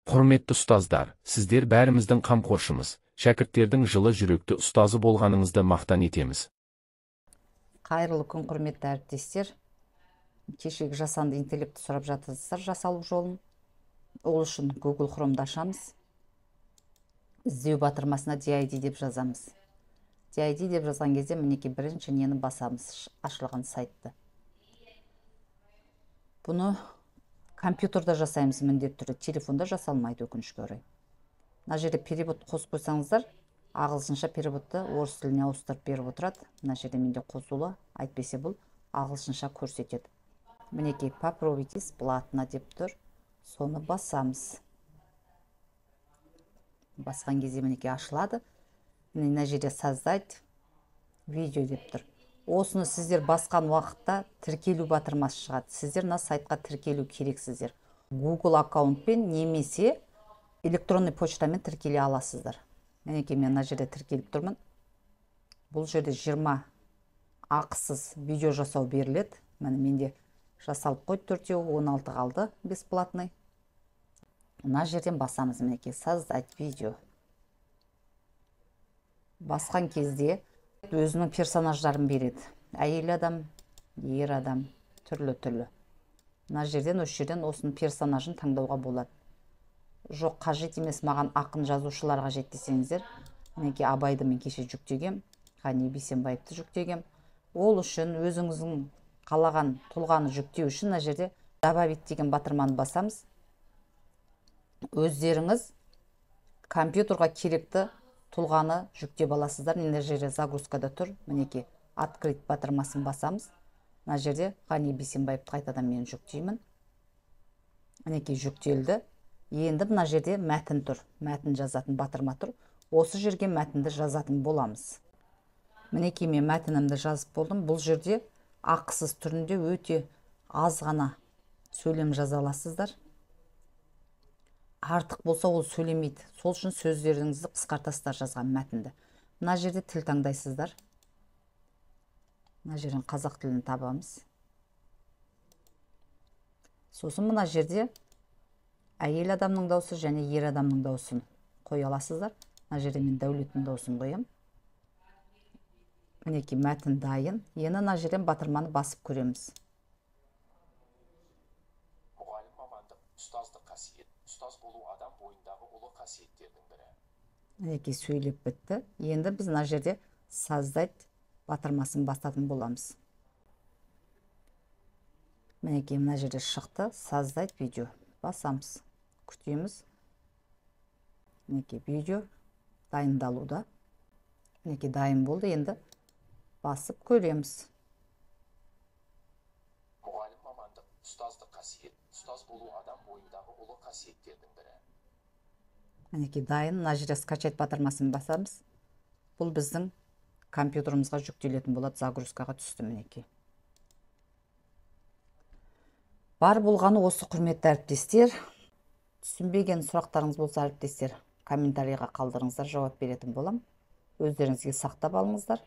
Құрметті ұстаздар, сіздер бәріміздің қамқоршымыз, шәкірттердің жылы жүректі ұстазы болғаныңызды мақтан етеміз. Қайырлы күн, құрметті әріптестер. Кешегі жасанды интеллектті сұрап жатырсыздар жасалу жолын. Ол үшін Google Chrome'да ашамыз. Іздеу батырмасына DID деп жазамыз. DID деп жазған кезде мінекей бірінші нені басамыз, ашылған сайтты. Бұны компьютерда жасаймыз міндетті түрде, телефонда жасалмайды өкінішке орай. Мына жерде перевод қосып қойсаңыздар, ағылшынша переводты орыс тіліне ауыстырып беріп отырады. Мына жерде менде қосулы, айтпесе бұл ағылшынша көрсетеді. Мінекей попробуйте бесплатно деп тұр. Соны басамыз. Басқан кезде мінекей ашылады. Мына жерде создать видео деп тұр. Осыны сіздер басқан уақытта тіркелу батырмасы шығады. Сіздер мына сайтқа тіркелу керексіздер. Google аккаунтпен немесе электронный почтамен тіркеле аласыздар. Мінекей мен мына жерде тіркеліп тұрмын. Бұл жерде 20 ақысыз видео жасау беріледі. Міне менде жасалып қойды 4-еу, 16 қалды бесплатный. Мына жерден басамыз мінекей создать видео. Басқан кезде өзінің персонаждарын береді. Әйел адам, ер адам, түрлі-түрлі. Мына жерден, осы жерден осының персонажын таңдауға болады. Жоқ, қажет емес, маған ақын жазушыларға қажет десеңіздер, мінекей Абайды мен кеше жүктегем, Ғани Бейсенбаевты жүктегем. Ол үшін өзіңіздің қалаған тұлғаны жүктеу үшін мына жерде добавить деген батырманы басамыз. Өздеріңіз компьютерға керекті тұлғаны жүктеп аласыздар. Мына жерде загрузкада тұр. Мінекей открыть батырмасын басамыз. Мына жерде Ғани Бейсенбаевты қайтадан мен жүктеймін. Мінекей жүктелді. Енді мына жерде мәтін тұр. Мәтін жазатын батырма тұр. Осы жерге мәтінді жазатын боламыз. Мінекей мен мәтінімді жазып болдым. Бұл жерде ақысыз түрінде өте аз ғана сөйлем жаза аласыздар. Артық болса ол сөйлемейді. Сол үшін сөздеріңізді қысқартасыздар жазған мәтінді. Мына жерде тіл таңдайсыздар. Мына жерден қазақ тілін табамыз. Сосын мына жерде әйел адамның дауысы және ер адамның дауысын қоя аласыздар. Мына жерде мен Дәулеттің дауысын қоям. Мінекей мәтін дайын. Енді мына жерден батырманы басып көреміз. Ұстаздық қасиет. Ұстаз болу адам бойындағы ұлы қасиеттердің бірі. Мінекей сөйлеп бітті. Енді біз мына жерде создать батырмасын басатын боламыз. Мінекей мына жерде шықты. Создать видео. Басамыз. Күтеміз. Мінекей видео дайындалуда. Мінекей дайын болды. Енді басып көреміз. Мұғалім мамандық, ұстаздық қасиет. Ұстаз болу адам бойындағы ұлы қасиеттердің бірі. Мінекей дайын. Мына жерде скачать батырмасын басамыз. Бұл біздің компьютерімізге жүктелетін болады. Загрузкаға түсті мінекей. Бар болғаны осы, құрметті әріптестер. Түсінбеген сұрақтарыңыз болса, әріптестер, комментарийға қалдырыңыздар, жауап беретін болам. Өздеріңізге сақтап алыңыздар.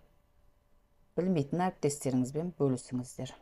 Білмейтін әріптестеріңізбен бөлісіңіздер.